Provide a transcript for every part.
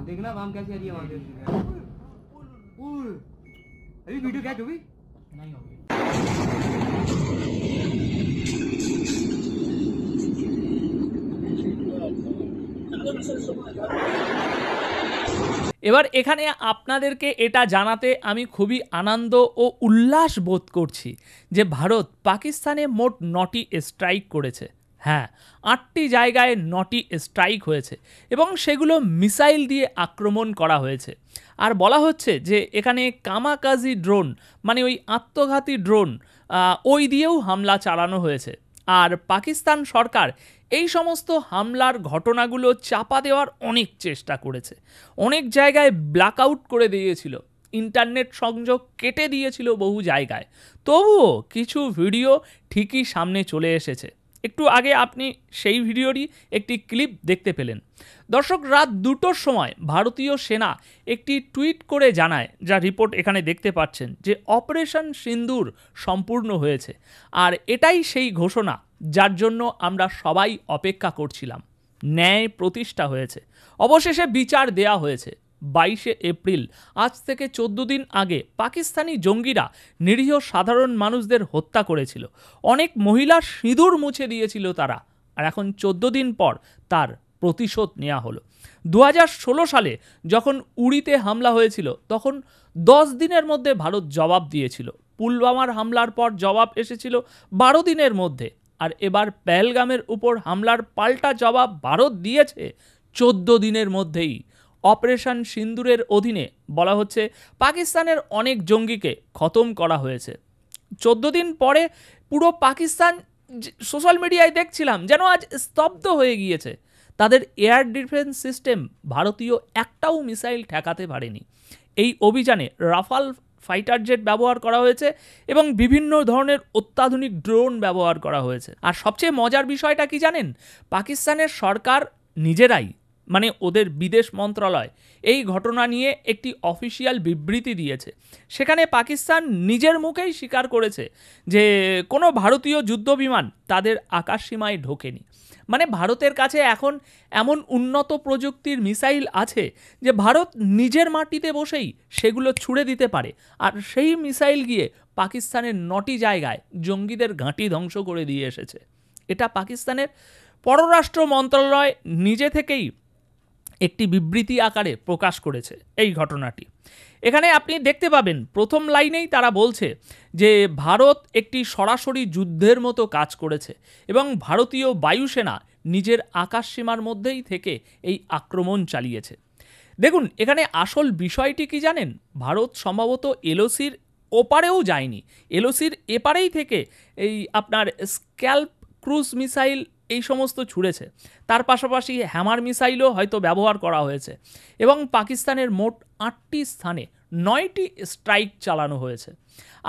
देखना वाम कैसे आ रही है वहां से। अभी वीडियो क्या जो भी नहीं होगी। এবার এখানে আপনাদেরকে এটা জানাতে আমি খুবই আনন্দ ও উল্লাস বোধ করছি যে ভারত পাকিস্তানে মোট 9টি স্ট্রাইক করেছে। হ্যাঁ, 8টি জায়গায় 9টি স্ট্রাইক হয়েছে এবং সেগুলো মিসাইল দিয়ে আক্রমণ করা হয়েছে। আর বলা হচ্ছে যে এখানে কামাকাজি ড্রোন মানে ওই আত্মঘাতী ড্রোন ওই দিয়েও হামলা চালানো হয়েছে। আর পাকিস্তান সরকার এই সমস্ত হামলার ঘটনাগুলো চাপা দেওয়ার অনেক চেষ্টা করেছে, অনেক জায়গায় ব্ল্যাকআউট করে দিয়েছিল, ইন্টারনেট সংযোগ কেটে দিয়েছিল বহু জায়গায়, তবুও কিছু ভিডিও ঠিকই সামনে চলে এসেছে। একটু আগে আপনি সেই ভিডিওরই একটি ক্লিপ দেখতে পেলেন। দর্শক, রাত 2টোর সময় ভারতীয় সেনা একটি টুইট করে জানায়, যা রিপোর্ট এখানে দেখতে পাচ্ছেন, যে অপারেশন সিন্দুর সম্পূর্ণ হয়েছে। আর এটাই সেই ঘোষণা যার জন্য আমরা সবাই অপেক্ষা করছিলাম। ন্যায় প্রতিষ্ঠা হয়েছে, অবশেষে বিচার দেয়া হয়েছে। 22শে এপ্রিল, আজ থেকে 14 দিন আগে পাকিস্তানি জঙ্গিরা নিরীহ সাধারণ মানুষদের হত্যা করেছিল, অনেক মহিলার সিঁদুর মুছে দিয়েছিল তারা, আর এখন 14 দিন পর তার প্রতিশোধ নেওয়া হলো। 2016 সালে যখন উড়িতে হামলা হয়েছিল তখন 10 দিনের মধ্যে ভারত জবাব দিয়েছিল। পুলওয়ামার হামলার পর জবাব এসেছিল 12 দিনের মধ্যে। আর এবার পেহেলগামের উপর হামলার পাল্টা জবাব ভারত দিয়েছে 14 দিনের মধ্যেই। অপারেশন সিন্দুরের অধীনে বলা হচ্ছে পাকিস্তানের অনেক জঙ্গিকে খতম করা হয়েছে। 14 দিন পরে পুরো পাকিস্তান, সোশ্যাল মিডিয়ায় দেখছিলাম, যেন আজ স্তব্ধ হয়ে গিয়েছে। তাদের এয়ার ডিফেন্স সিস্টেম ভারতীয় একটাও মিসাইল ঠেকাতে পারেনি। এই অভিযানে রাফাল ফাইটার জেট ব্যবহার করা হয়েছে এবং বিভিন্ন ধরনের অত্যাধুনিক ড্রোন ব্যবহার করা হয়েছে। আর সবচেয়ে মজার বিষয়টা কি জানেন? পাকিস্তানের সরকার নিজেরাই, মানে ওদের বিদেশ মন্ত্রণালয়, এই ঘটনা নিয়ে একটি অফিসিয়াল বিবৃতি দিয়েছে। সেখানে পাকিস্তান নিজের মুখেই স্বীকার করেছে যে কোনো ভারতীয় যুদ্ধবিমান তাদের আকাশসীমায় ঢোকেনি। মানে ভারতের কাছে এখন এমন উন্নত প্রযুক্তির মিসাইল আছে যে ভারত নিজের মাটিতে বসেই সেগুলো ছুড়ে দিতে পারে। আর সেই মিসাইল গিয়ে পাকিস্তানের 9টি জায়গায় জঙ্গিদের ঘাঁটি ধ্বংস করে দিয়ে এসেছে। এটা পাকিস্তানের পররাষ্ট্র মন্ত্রণালয় নিজে থেকেই একটি বিবৃতি আকারে প্রকাশ করেছে এই ঘটনাটি। এখানে আপনি দেখতে পাবেন প্রথম লাইনেই তারা বলছে যে ভারত একটি সরাসরি যুদ্ধের মতো কাজ করেছে এবং ভারতীয় বায়ুসেনা নিজের আকাশসীমার মধ্যেই থেকে এই আক্রমণ চালিয়েছে। দেখুন, এখানে আসল বিষয়টি কি জানেন? ভারত সম্ভবত এলওসির ওপারেও যায়নি, এলওসির এপারেই থেকে এই আপনার স্ক্যাল্প ক্রুজ মিসাইল এই সমস্ত ছুড়েছে। তার পাশাপাশি হ্যামার মিসাইলও হয়তো ব্যবহার করা হয়েছে এবং পাকিস্তানের মোট 8টি স্থানে 9টি স্ট্রাইক চালানো হয়েছে।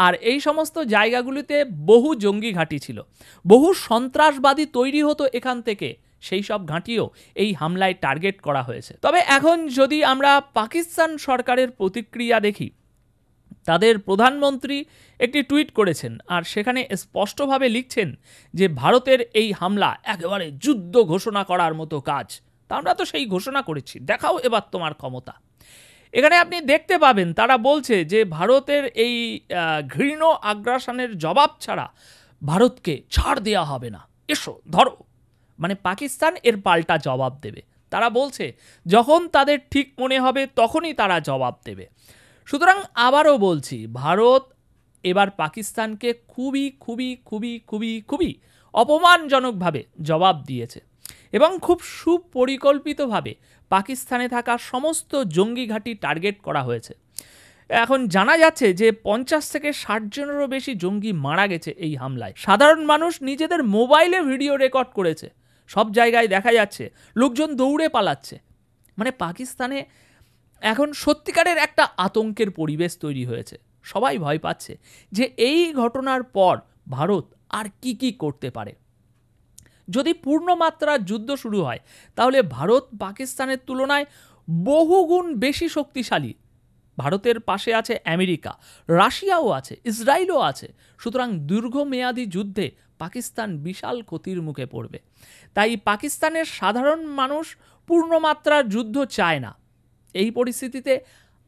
আর এই সমস্ত জায়গাগুলিতে বহু জঙ্গি ঘাঁটি ছিল, বহু সন্ত্রাসবাদী তৈরি হতো এখান থেকে, সেই সব ঘাঁটিও এই হামলায় টার্গেট করা হয়েছে। তবে এখন যদি আমরা পাকিস্তান সরকারের প্রতিক্রিয়া দেখি, তাদের প্রধানমন্ত্রী একটি টুইট করেছেন আর সেখানে স্পষ্টভাবে লিখছেন যে ভারতের এই হামলা একেবারে যুদ্ধ ঘোষণা করার মতো কাজ। তা আমরা তো সেই ঘোষণা করেছি, দেখাও এবার তোমার ক্ষমতা। এখানে আপনি দেখতে পাবেন তারা বলছে যে ভারতের এই ঘৃণ্য আগ্রাসনের জবাব ছাড়া ভারতকে ছাড় দেওয়া হবে না, এসো ধরো। মানে পাকিস্তান এর পাল্টা জবাব দেবে। তারা বলছে যখন তাদের ঠিক মনে হবে তখনই তারা জবাব দেবে। সুতরাং আবারও বলছি, ভারত এবার পাকিস্তানকে খুবই খুবই খুবই খুবই খুবই অপমানজনকভাবে জবাব দিয়েছে এবং খুব সুপরিকল্পিতভাবে পাকিস্তানে থাকা সমস্ত জঙ্গি ঘাঁটি টার্গেট করা হয়েছে। এখন জানা যাচ্ছে যে 50 থেকে 60 জনেরও বেশি জঙ্গি মারা গেছে এই হামলায়। সাধারণ মানুষ নিজেদের মোবাইলে ভিডিও রেকর্ড করেছে, সব জায়গায় দেখা যাচ্ছে লোকজন দৌড়ে পালাচ্ছে। মানে পাকিস্তানে এখন সত্যিকারের একটা আতঙ্কের পরিবেশ তৈরি হয়েছে। সবাই ভয় পাচ্ছে যে এই ঘটনার পর ভারত আর কি করতে পারে। যদি পূর্ণমাত্রা যুদ্ধ শুরু হয় তাহলে ভারত পাকিস্তানের তুলনায় বহুগুণ বেশি শক্তিশালী। ভারতের পাশে আছে আমেরিকা, রাশিয়াও আছে, ইসরায়েলও আছে। সুতরাং দীর্ঘমেয়াদী যুদ্ধে পাকিস্তান বিশাল ক্ষতির মুখে পড়বে। তাই পাকিস্তানের সাধারণ মানুষ পূর্ণমাত্রার যুদ্ধ চায় না। এই পরিস্থিতিতে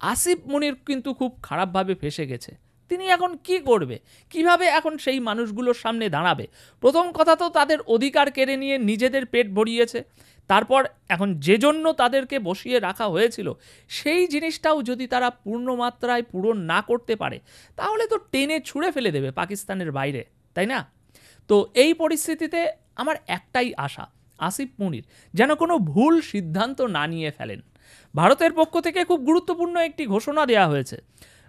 আসিফ মনির কিন্তু খুব খারাপভাবে ফেঁসে গেছে। তিনি এখন কি করবে, কিভাবে এখন সেই মানুষগুলোর সামনে দাঁড়াবে? প্রথম কথা তো তাদের অধিকার কেড়ে নিয়ে নিজেদের পেট ভরিয়েছে, তারপর এখন যে জন্য তাদেরকে বসিয়ে রাখা হয়েছিল সেই জিনিসটাও যদি তারা পূর্ণমাত্রায় পূরণ না করতে পারে তাহলে তো টেনে ছুঁড়ে ফেলে দেবে পাকিস্তানের বাইরে, তাই না? তো এই পরিস্থিতিতে আমার একটাই আশা, আসিফ মনির যেন কোনো ভুল সিদ্ধান্ত না নিয়ে ফেলেন। ভারতের পক্ষ থেকে খুব গুরুত্বপূর্ণ একটি ঘোষণা দেওয়া হয়েছে।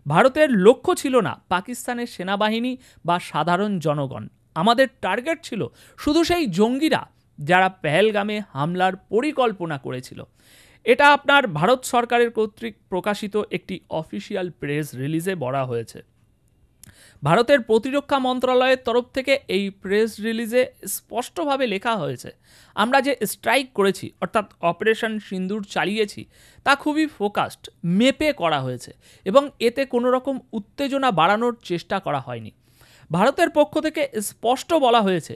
ভারতের লক্ষ্য ছিল না পাকিস্তানের সেনাবাহিনী বা সাধারণ জনগণ, আমাদের টার্গেট ছিল শুধু সেই জঙ্গিরা যারা পেহেলগামে হামলার পরিকল্পনা করেছিল। এটা আপনার ভারত সরকারের কর্তৃক প্রকাশিত একটি অফিসিয়াল প্রেস রিলিজে বলা হয়েছে। ভারতের প্রতিরক্ষা মন্ত্রণালয়ের তরফ থেকে এই প্রেস রিলিজে স্পষ্টভাবে লেখা হয়েছে, আমরা যে স্ট্রাইক করেছি অর্থাৎ অপারেশন সিন্দুর চালিয়েছি তা খুবই ফোকাসড, মেপে করা হয়েছে এবং এতে কোনো রকম উত্তেজনা বাড়ানোর চেষ্টা করা হয়নি। ভারতের পক্ষ থেকে স্পষ্ট বলা হয়েছে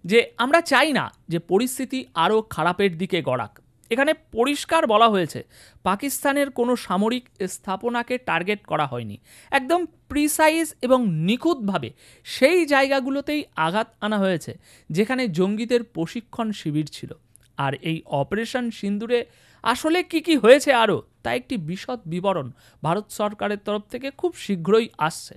যে আমরা চাই না যে পরিস্থিতি আরও খারাপের দিকে গড়াক। এখানে পরিষ্কার বলা হয়েছে পাকিস্তানের কোনো সামরিক স্থাপনাকে টার্গেট করা হয়নি, একদম প্রিসাইজ এবং নিখুঁতভাবে সেই জায়গাগুলোতেই আঘাত আনা হয়েছে যেখানে জঙ্গিদের প্রশিক্ষণ শিবির ছিল। আর এই অপারেশন সিন্দুরে আসলে কি হয়েছে আরও তা একটি বিশদ বিবরণ ভারত সরকারের তরফ থেকে খুব শীঘ্রই আসছে।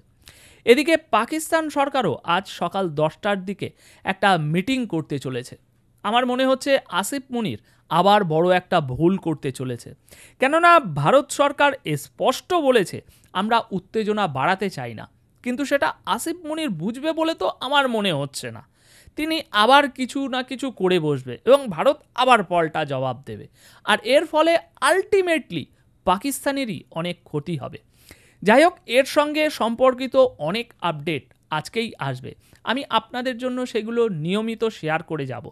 এদিকে পাকিস্তান সরকারও আজ সকাল 10টার দিকে একটা মিটিং করতে চলেছে। আমার মনে হচ্ছে আসিফ মনির আবার বড় একটা ভুল করতে চলেছে, কেননা ভারত সরকার স্পষ্ট বলেছে আমরা উত্তেজনা বাড়াতে চাই না, কিন্তু সেটা আসিফ মনির বুঝবে বলে তো আমার মনে হচ্ছে না। তিনি আবার কিছু না কিছু করে বসবে এবং ভারত আবার পাল্টা জবাব দেবে, আর এর ফলে আলটিমেটলি পাকিস্তানেরই অনেক ক্ষতি হবে। যাই হোক, এর সঙ্গে সম্পর্কিত অনেক আপডেট আজকেই আসবে, আমি আপনাদের জন্য সেগুলো নিয়মিত শেয়ার করে যাব।